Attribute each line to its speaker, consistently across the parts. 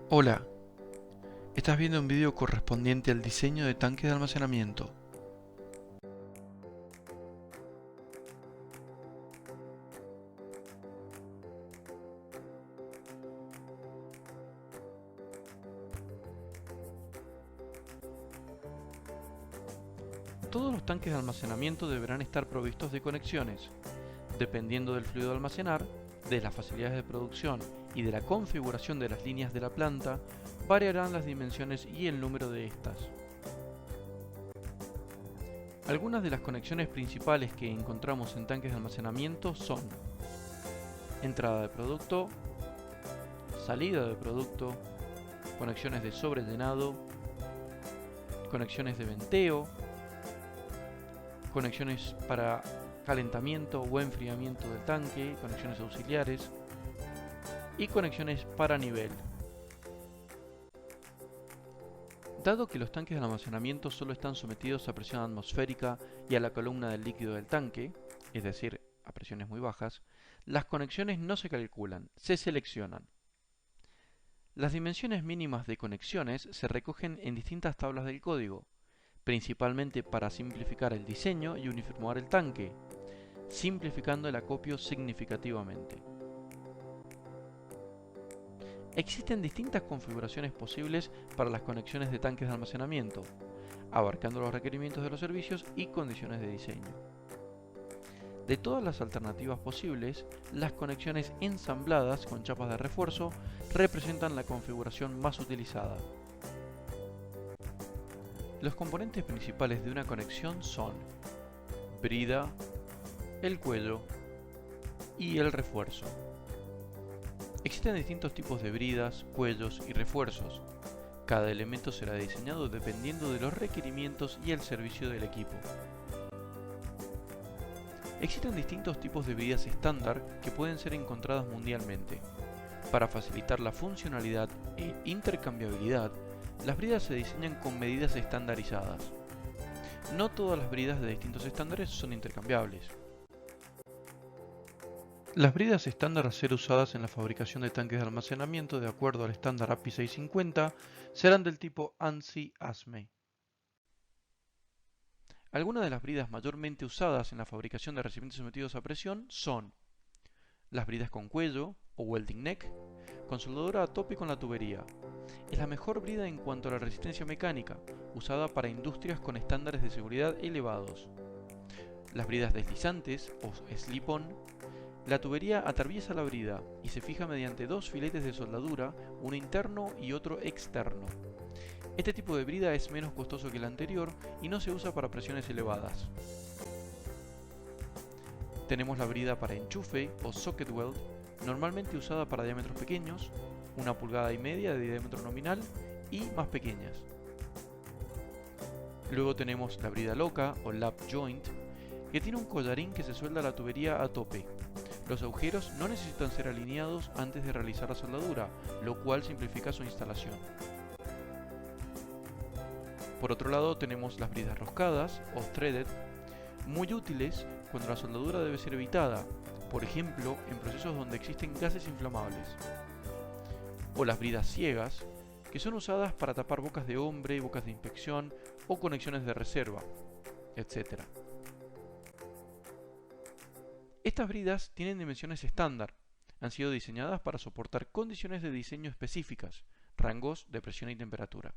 Speaker 1: Hola, estás viendo un vídeo correspondiente al diseño de tanques de almacenamiento. Todos los tanques de almacenamiento deberán estar provistos de conexiones. Dependiendo del fluido a almacenar, de las facilidades de producción y de la configuración de las líneas de la planta, variarán las dimensiones y el número de estas. Algunas de las conexiones principales que encontramos en tanques de almacenamiento son entrada de producto, salida de producto, conexiones de sobrellenado, conexiones de venteo, conexiones para calentamiento o enfriamiento del tanque, conexiones auxiliares y conexiones para nivel. Dado que los tanques de almacenamiento solo están sometidos a presión atmosférica y a la columna del líquido del tanque, es decir, a presiones muy bajas, las conexiones no se calculan, se seleccionan. Las dimensiones mínimas de conexiones se recogen en distintas tablas del código, principalmente para simplificar el diseño y uniformar el tanque, simplificando el acopio significativamente. Existen distintas configuraciones posibles para las conexiones de tanques de almacenamiento, abarcando los requerimientos de los servicios y condiciones de diseño. De todas las alternativas posibles, las conexiones ensambladas con chapas de refuerzo representan la configuración más utilizada. Los componentes principales de una conexión son brida, el cuello y el refuerzo. Existen distintos tipos de bridas, cuellos y refuerzos. Cada elemento será diseñado dependiendo de los requerimientos y el servicio del equipo. Existen distintos tipos de bridas estándar que pueden ser encontradas mundialmente. Para facilitar la funcionalidad e intercambiabilidad, las bridas se diseñan con medidas estandarizadas. No todas las bridas de distintos estándares son intercambiables. Las bridas estándar a ser usadas en la fabricación de tanques de almacenamiento de acuerdo al estándar API 650 serán del tipo ANSI-ASME. Algunas de las bridas mayormente usadas en la fabricación de recipientes sometidos a presión son las bridas con cuello o welding neck, con soldadura a tope con la tubería. Es la mejor brida en cuanto a la resistencia mecánica, usada para industrias con estándares de seguridad elevados. Las bridas deslizantes o slip-on. La tubería atraviesa la brida y se fija mediante dos filetes de soldadura, uno interno y otro externo. Este tipo de brida es menos costoso que el anterior y no se usa para presiones elevadas. Tenemos la brida para enchufe o socket weld, normalmente usada para diámetros pequeños, 1,5 pulgadas de diámetro nominal y más pequeñas. Luego tenemos la brida loca o lap joint, que tiene un collarín que se suelda a la tubería a tope. Los agujeros no necesitan ser alineados antes de realizar la soldadura, lo cual simplifica su instalación. Por otro lado tenemos las bridas roscadas o threaded, muy útiles cuando la soldadura debe ser evitada, por ejemplo en procesos donde existen gases inflamables. O las bridas ciegas, que son usadas para tapar bocas de hombre, bocas de inspección o conexiones de reserva, etc. Estas bridas tienen dimensiones estándar, han sido diseñadas para soportar condiciones de diseño específicas, rangos de presión y temperatura.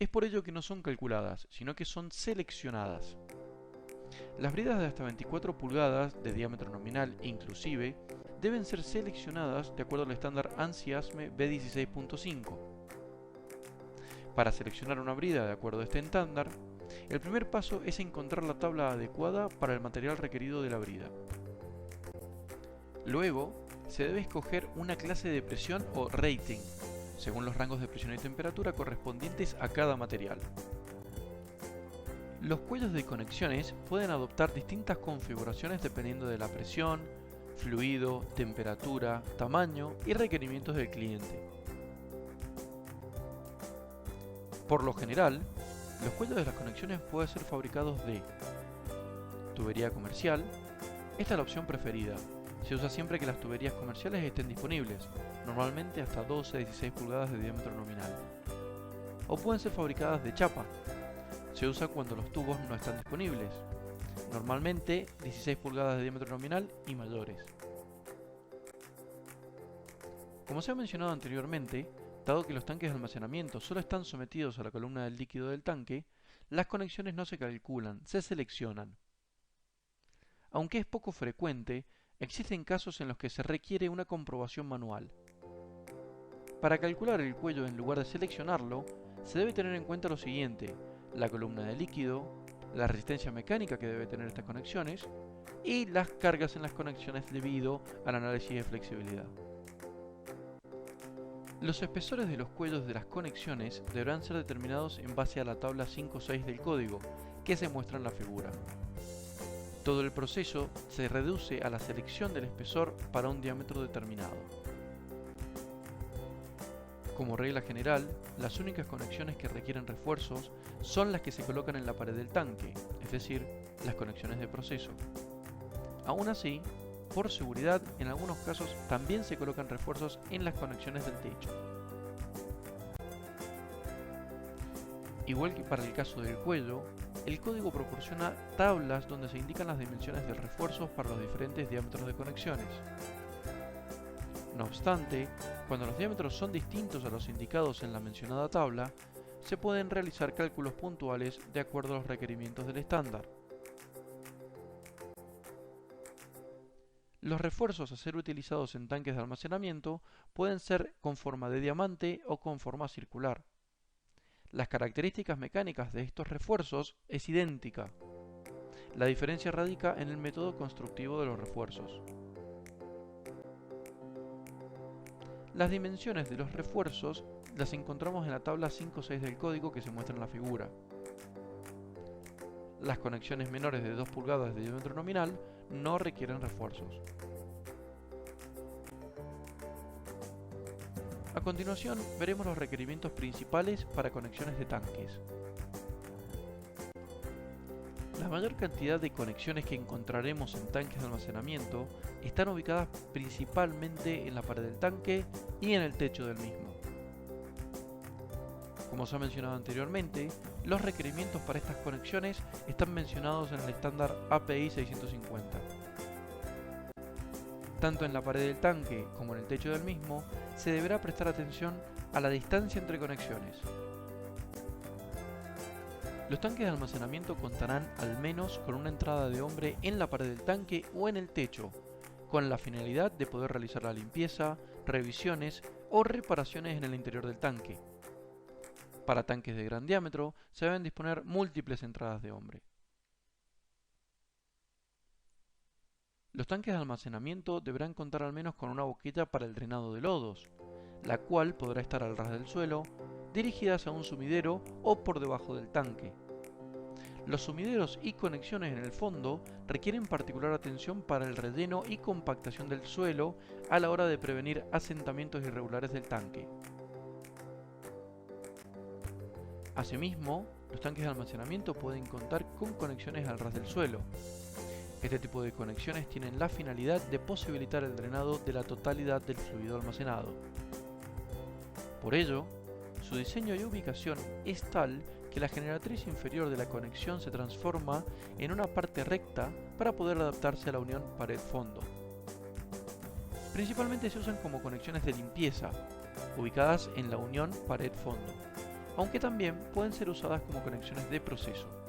Speaker 1: Es por ello que no son calculadas, sino que son seleccionadas. Las bridas de hasta 24 pulgadas de diámetro nominal inclusive deben ser seleccionadas de acuerdo al estándar ANSI-ASME B16.5. Para seleccionar una brida de acuerdo a este estándar, el primer paso es encontrar la tabla adecuada para el material requerido de la brida. Luego, se debe escoger una clase de presión o rating, según los rangos de presión y temperatura correspondientes a cada material. Los cuellos de conexiones pueden adoptar distintas configuraciones dependiendo de la presión, fluido, temperatura, tamaño y requerimientos del cliente. Por lo general, los cuellos de las conexiones pueden ser fabricados de tubería comercial. Esta es la opción preferida, Se usa siempre que las tuberías comerciales estén disponibles, normalmente hasta 12 a 16 pulgadas de diámetro nominal. O pueden ser fabricadas de chapa. Se usa cuando los tubos no están disponibles, normalmente 16 pulgadas de diámetro nominal y mayores. Como se ha mencionado anteriormente, dado que los tanques de almacenamiento solo están sometidos a la columna del líquido del tanque, las conexiones no se calculan, se seleccionan. Aunque es poco frecuente, existen casos en los que se requiere una comprobación manual. Para calcular el cuello en lugar de seleccionarlo, se debe tener en cuenta lo siguiente: la columna de líquido, la resistencia mecánica que debe tener estas conexiones y las cargas en las conexiones debido al análisis de flexibilidad. Los espesores de los cuellos de las conexiones deberán ser determinados en base a la tabla 5.6 del código, que se muestra en la figura. Todo el proceso se reduce a la selección del espesor para un diámetro determinado. Como regla general, las únicas conexiones que requieren refuerzos son las que se colocan en la pared del tanque, es decir, las conexiones de proceso. Aún así, por seguridad, en algunos casos también se colocan refuerzos en las conexiones del techo. Igual que para el caso del cuello, el código proporciona tablas donde se indican las dimensiones de refuerzos para los diferentes diámetros de conexiones. No obstante, cuando los diámetros son distintos a los indicados en la mencionada tabla, se pueden realizar cálculos puntuales de acuerdo a los requerimientos del estándar. Los refuerzos a ser utilizados en tanques de almacenamiento pueden ser con forma de diamante o con forma circular. Las características mecánicas de estos refuerzos es idéntica. La diferencia radica en el método constructivo de los refuerzos. Las dimensiones de los refuerzos las encontramos en la tabla 5.6 del código que se muestra en la figura. Las conexiones menores de 2 pulgadas de diámetro nominal no requieren refuerzos. A continuación, veremos los requerimientos principales para conexiones de tanques. La mayor cantidad de conexiones que encontraremos en tanques de almacenamiento están ubicadas principalmente en la pared del tanque y en el techo del mismo. Como se ha mencionado anteriormente, los requerimientos para estas conexiones están mencionados en el estándar API 650. Tanto en la pared del tanque como en el techo del mismo, se deberá prestar atención a la distancia entre conexiones. Los tanques de almacenamiento contarán al menos con una entrada de hombre en la pared del tanque o en el techo, con la finalidad de poder realizar la limpieza, revisiones o reparaciones en el interior del tanque. Para tanques de gran diámetro, se deben disponer múltiples entradas de hombre. Los tanques de almacenamiento deberán contar al menos con una boquilla para el drenado de lodos, la cual podrá estar al ras del suelo, dirigida hacia un sumidero o por debajo del tanque. Los sumideros y conexiones en el fondo requieren particular atención para el relleno y compactación del suelo a la hora de prevenir asentamientos irregulares del tanque. Asimismo, los tanques de almacenamiento pueden contar con conexiones al ras del suelo. Este tipo de conexiones tienen la finalidad de posibilitar el drenado de la totalidad del fluido almacenado. Por ello, su diseño y ubicación es tal que la generatriz inferior de la conexión se transforma en una parte recta para poder adaptarse a la unión pared-fondo. Principalmente se usan como conexiones de limpieza, ubicadas en la unión pared-fondo, aunque también pueden ser usadas como conexiones de proceso.